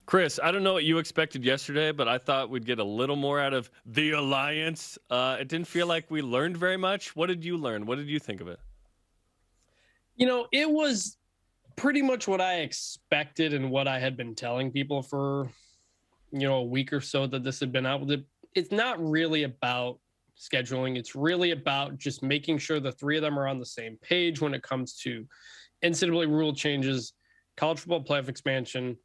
Chris, I don't know what you expected yesterday, but I thought we'd get a little more out of the alliance. It didn't feel like we learned very much. What did you learn? What did you think of it? It was pretty much what I expected and what I had been telling people for, a week or so that this had been out. It's not really about scheduling. It's really about just making sure the three of them are on the same page when it comes to NCAA rule changes, college football playoff expansion,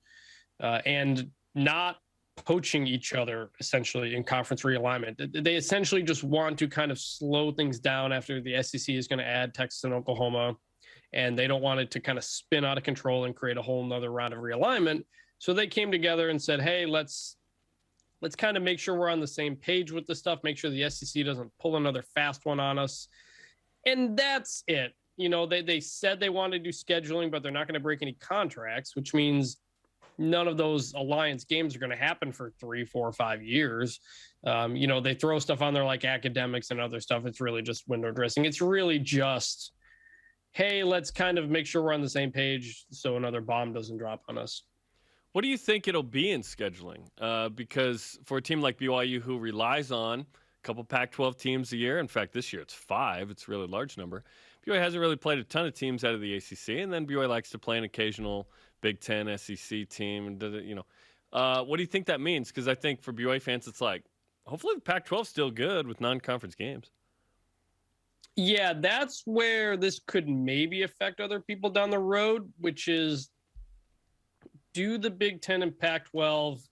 and not poaching each other essentially in conference realignment. They essentially just want to kind of slow things down after the SEC is going to add Texas and Oklahoma, and they don't want it to kind of spin out of control and create a whole nother round of realignment. So they came together and said, hey, let's kind of make sure we're on the same page with this stuff, make sure the SEC doesn't pull another fast one on us. And that's it. They said they want to do scheduling, but they're not going to break any contracts, which means none of those alliance games are going to happen for 3, 4, 5 years. They throw stuff on there like academics and other stuff. It's really just window dressing. It's really just, hey, let's kind of make sure we're on the same page so another bomb doesn't drop on us. What do you think it'll be in scheduling? Because for a team like BYU who relies on a couple Pac-12 teams a year, in fact, this year it's 5. It's a really large number. BYU hasn't really played a ton of teams out of the ACC, and then BYU likes to play an occasional Big Ten SEC team. What do you think that means? Because I think for BYU fans, it's like, hopefully the Pac-12 is still good with non-conference games. Yeah, that's where this could maybe affect other people down the road, which is, do the Big Ten and Pac-12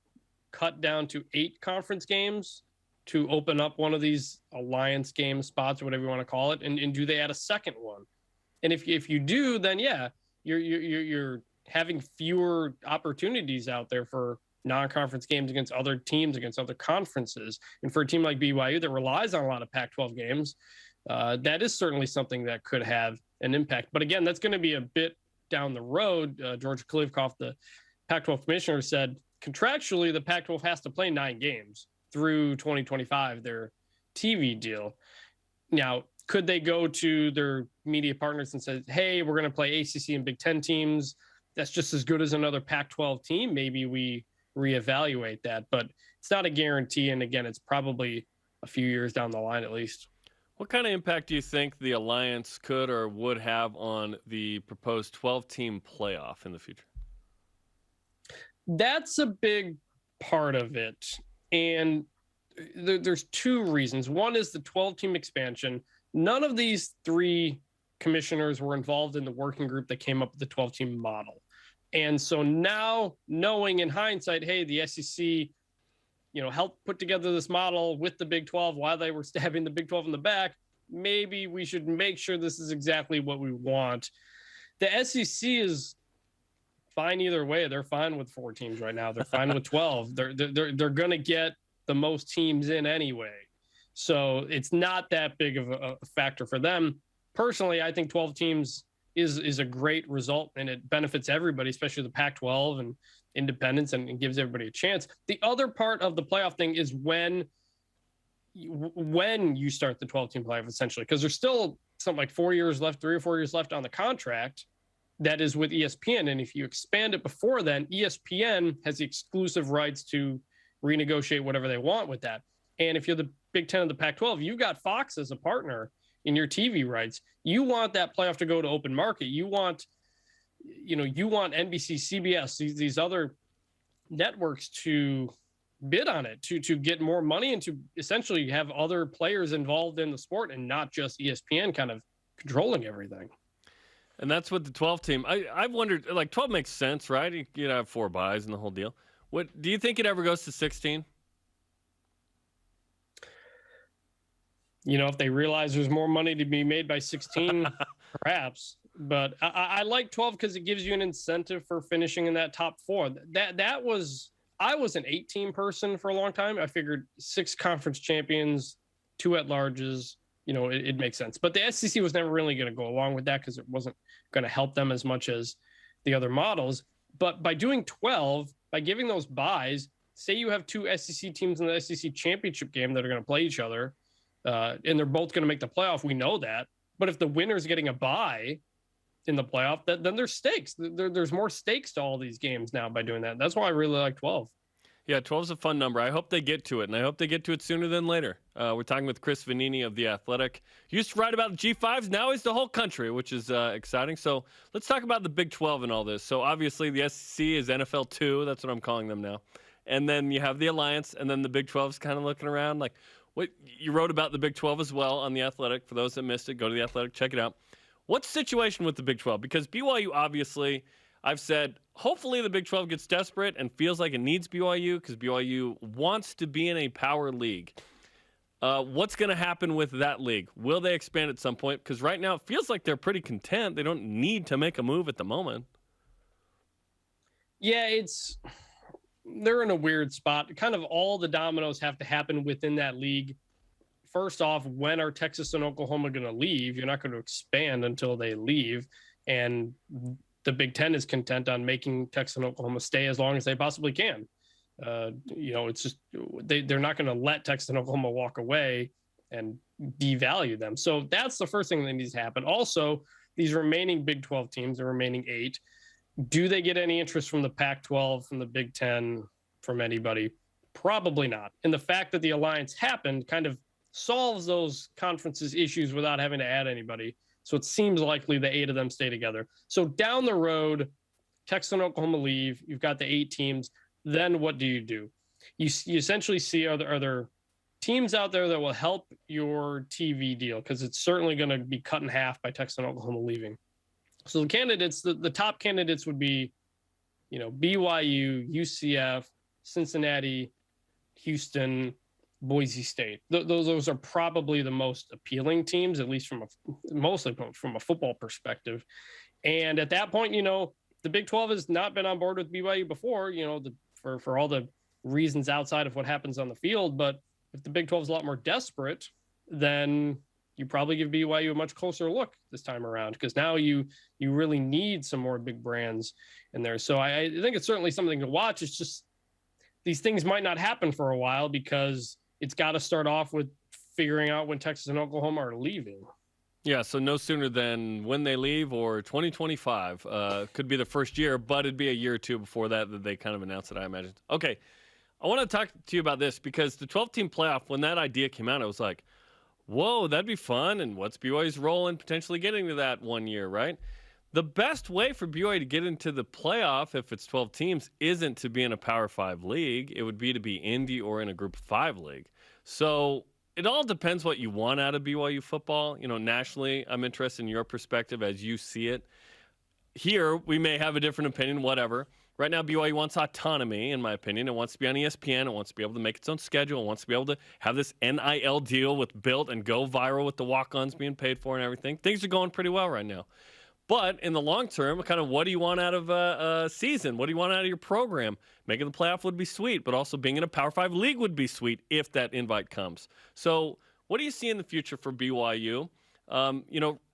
cut down to 8 conference games to open up one of these alliance game spots or whatever you want to call it? And do they add a second one? And if you do, then yeah, you're having fewer opportunities out there for non-conference games against other teams, against other conferences. And for a team like BYU that relies on a lot of Pac-12 games, that is certainly something that could have an impact. But again, that's going to be a bit down the road. George Kliavkoff, the Pac-12 commissioner, said contractually the Pac-12 has to play 9 games through 2025, their TV deal. Now, could they go to their media partners and say, hey, we're going to play ACC and Big Ten teams that's just as good as another Pac-12 team? Maybe we reevaluate that, but it's not a guarantee. And again, it's probably a few years down the line at least. What kind of impact do you think the alliance could or would have on the proposed 12-team playoff in the future? That's a big part of it. And there's 2 reasons. One is the 12-team expansion. None of these 3 commissioners were involved in the working group that came up with the 12-team model. And so now, knowing in hindsight, hey, the SEC, helped put together this model with the Big 12 while they were stabbing the Big 12 in the back, maybe we should make sure this is exactly what we want. The SEC is fine either way. They're fine with 4 teams right now. They're fine with 12. They're going to get the most teams in anyway. So it's not that big of a factor for them. Personally, I think 12 teams is a great result, and it benefits everybody, especially the Pac-12 and independents, and gives everybody a chance. The other part of the playoff thing is when you start the 12-team playoff, essentially, because there's still something like 4 years left, 3 or 4 years left on the contract that is with ESPN. And if you expand it before then, ESPN has the exclusive rights to renegotiate whatever they want with that. And if you're the Big Ten and the Pac-12, you got Fox as a partner in your TV rights. You want that playoff to go to open market. You want NBC, CBS, these other networks to bid on it, to get more money and to essentially have other players involved in the sport and not just ESPN kind of controlling everything. And that's what the 12 team. I've wondered, like 12 makes sense, right? You'd have 4 buys and the whole deal. What do you think it ever goes to 16? If they realize there's more money to be made by 16, perhaps. But I like 12 because it gives you an incentive for finishing in that top 4. I was an 8-team person for a long time. I figured 6 conference champions, 2 at-larges, it makes sense. But the SEC was never really going to go along with that because it wasn't going to help them as much as the other models. But by doing 12, by giving those buys, say you have 2 SEC teams in the SEC championship game that are going to play each other, and they're both going to make the playoff. We know that. But if the winner's getting a bye, in the playoff, then there's stakes. There's more stakes to all these games now by doing that. That's why I really like 12. Yeah, 12 is a fun number. I hope they get to it, and I hope they get to it sooner than later. We're talking with Chris Vanini of The Athletic. He used to write about the G5s. Now he's the whole country, which is exciting. So let's talk about the Big 12 and all this. So obviously the SEC is NFL 2. That's what I'm calling them now. And then you have the Alliance, and then the Big 12 is kind of looking around. Like, what you wrote about the Big 12 as well on The Athletic. For those that missed it, go to The Athletic, check it out. What's the situation with the Big 12? Because BYU obviously – I've said, hopefully the Big 12 gets desperate and feels like it needs BYU because BYU wants to be in a power league. What's going to happen with that league? Will they expand at some point? Because right now it feels like they're pretty content. They don't need to make a move at the moment. Yeah, they're in a weird spot. Kind of all the dominoes have to happen within that league. First off, when are Texas and Oklahoma going to leave? You're not going to expand until they leave. And the Big Ten is content on making Texas and Oklahoma stay as long as they possibly can. It's just they're not going to let Texas and Oklahoma walk away and devalue them. So that's the first thing that needs to happen. Also, these remaining Big 12 teams, the remaining 8, do they get any interest from the Pac-12, from the Big Ten, from anybody? Probably not. And the fact that the alliance happened kind of solves those conferences' issues without having to add anybody. So it seems likely the 8 of them stay together. So down the road, Texas and Oklahoma leave. You've got the 8 teams. Then what do? You essentially see are there teams out there that will help your TV deal, because it's certainly going to be cut in half by Texas and Oklahoma leaving. So the candidates, the top candidates would be, BYU, UCF, Cincinnati, Houston, Boise State. Those are probably the most appealing teams, at least mostly from a football perspective. And at that point, the Big 12 has not been on board with BYU before, for all the reasons outside of what happens on the field. But if the Big 12 is a lot more desperate, then you probably give BYU a much closer look this time around, because now you really need some more big brands in there. So I think it's certainly something to watch. It's just these things might not happen for a while, because it's got to start off with figuring out when Texas and Oklahoma are leaving. Yeah, so no sooner than when they leave or 2025 could be the first year, but it'd be a year or two before that they kind of announce it, I imagine. Okay, I want to talk to you about this, because the 12-team playoff, when that idea came out, I was like, whoa, that'd be fun, and what's BYU's role in potentially getting to that one year, right? The best way for BYU to get into the playoff, if it's 12 teams, isn't to be in a Power 5 league. It would be to be Indy or in a Group of 5 league. So it all depends what you want out of BYU football. Nationally, I'm interested in your perspective as you see it. Here, we may have a different opinion, whatever. Right now, BYU wants autonomy, in my opinion. It wants to be on ESPN. It wants to be able to make its own schedule. It wants to be able to have this NIL deal with Built and go viral with the walk-ons being paid for and everything. Things are going pretty well right now. But in the long term, kind of what do you want out of a season? What do you want out of your program? Making the playoff would be sweet, but also being in a Power 5 league would be sweet if that invite comes. So what do you see in the future for BYU,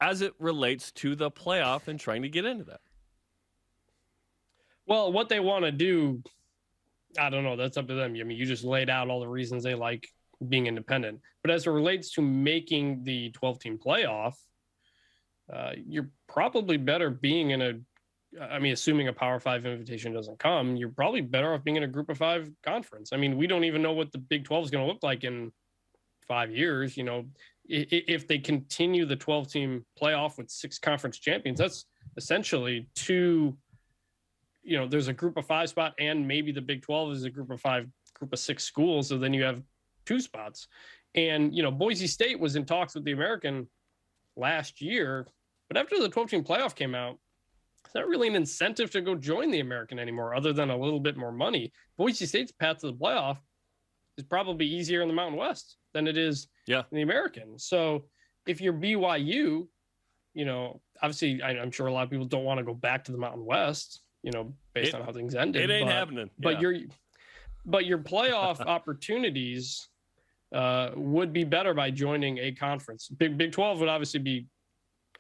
as it relates to the playoff and trying to get into that? Well, what they want to do, I don't know. That's up to them. I mean, you just laid out all the reasons they like being independent. But as it relates to making the 12-team playoff, you're probably better being assuming a Power 5 invitation doesn't come, you're probably better off being in a Group of 5 conference. I mean, we don't even know what the Big 12 is going to look like in 5 years. If they continue the 12-team playoff with 6 conference champions, that's essentially 2, there's a Group of 5 spot, and maybe the Big 12 is a Group of 5, Group of 6 schools. So then you have 2 spots. And, Boise State was in talks with the American last year, but after the 12-team playoff came out, it's not really an incentive to go join the American anymore, other than a little bit more money. Boise State's path to the playoff is probably easier in the Mountain West than it is in the American. So if you're BYU, obviously I'm sure a lot of people don't want to go back to the Mountain West, based on how things ended. It ain't happening. But your playoff opportunities would be better by joining a conference. Big 12 would obviously be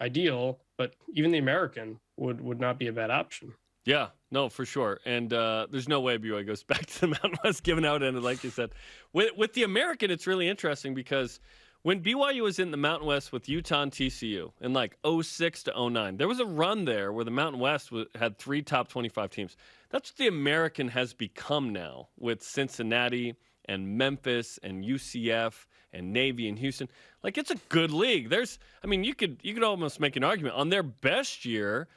ideal, but even the American would not be a bad option. Yeah, no, for sure. And there's no way BYU goes back to the Mountain West, given how it ended, like you said. With the American, it's really interesting because When BYU was in the Mountain West with Utah and TCU in like '06 to '09, there was a run there where the Mountain West had 3 top 25 teams. That's what the American has become now with Cincinnati and Memphis and UCF and Navy and Houston. Like, it's a good league. You could almost make an argument on their best year.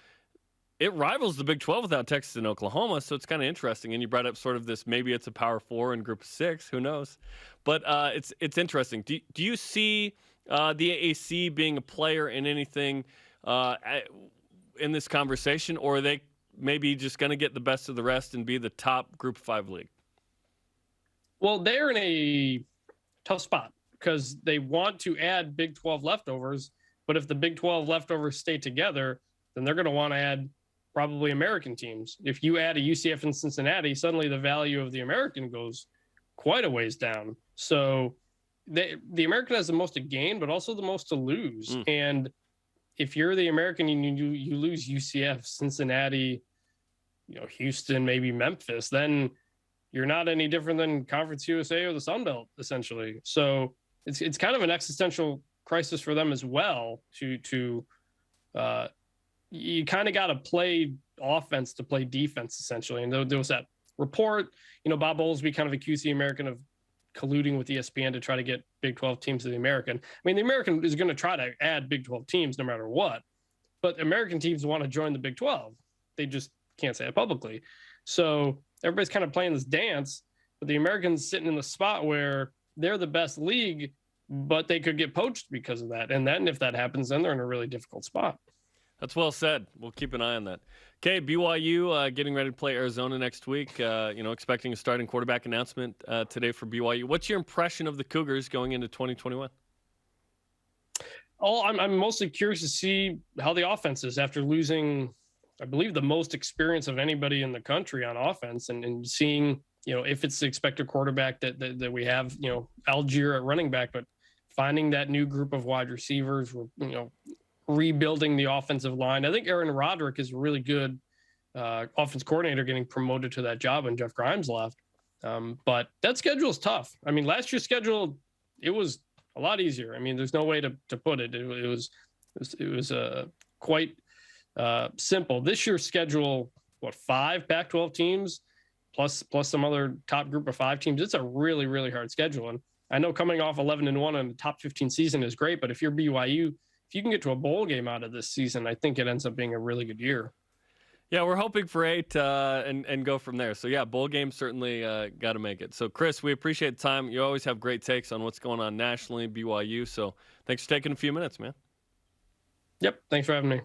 It rivals the Big 12 without Texas and Oklahoma, so it's kind of interesting. And you brought up sort of this, maybe it's a Power 4 and Group of 6, who knows? But it's interesting. Do you see the AAC being a player in anything in this conversation, or are they maybe just going to get the best of the rest and be the top Group of 5 league? Well, they're in a tough spot because they want to add Big 12 leftovers, but if the Big 12 leftovers stay together, then they're going to want to add probably American teams. If you add a UCF and Cincinnati, suddenly the value of the American goes quite a ways down. So the American has the most to gain, but also the most to lose. And if you're the American and you lose UCF, Cincinnati, Houston, maybe Memphis, then you're not any different than Conference USA or the Sun Belt, essentially. So it's kind of an existential crisis for them as well. You kind of got to play offense to play defense, essentially. And there was that report, Bob Bowlesby kind of accused the American of colluding with ESPN to try to get Big 12 teams to the American. I mean, the American is going to try to add Big 12 teams no matter what, but American teams want to join the Big 12. They just can't say it publicly. So everybody's kind of playing this dance, but the Americans sitting in the spot where they're the best league, but they could get poached because of that. And then if that happens, then they're in a really difficult spot. That's well said. We'll keep an eye on that. Okay, BYU getting ready to play Arizona next week. Expecting a starting quarterback announcement today for BYU. What's your impression of the Cougars going into 2021? Oh, I'm mostly curious to see how the offense is after losing, I believe, the most experience of anybody in the country on offense, and seeing, if it's the expected quarterback that we have, Algier at running back, but finding that new group of wide receivers, rebuilding the offensive line. I think Aaron Roderick is a really good offense coordinator, getting promoted to that job when Jeff Grimes left. But that schedule is tough. I mean, last year's schedule, it was a lot easier. I mean, there's no way to put it. It was quite simple. This year's schedule, 5 Pac-12 teams plus some other top group of 5 teams. It's a really, really hard schedule. And I know coming off 11-1 on the top 15 season is great, but if you're BYU, if you can get to a bowl game out of this season, I think it ends up being a really good year. Yeah, we're hoping for 8 and go from there. So, yeah, bowl game certainly got to make it. So, Chris, we appreciate the time. You always have great takes on what's going on nationally, BYU. So, thanks for taking a few minutes, man. Yep, thanks for having me.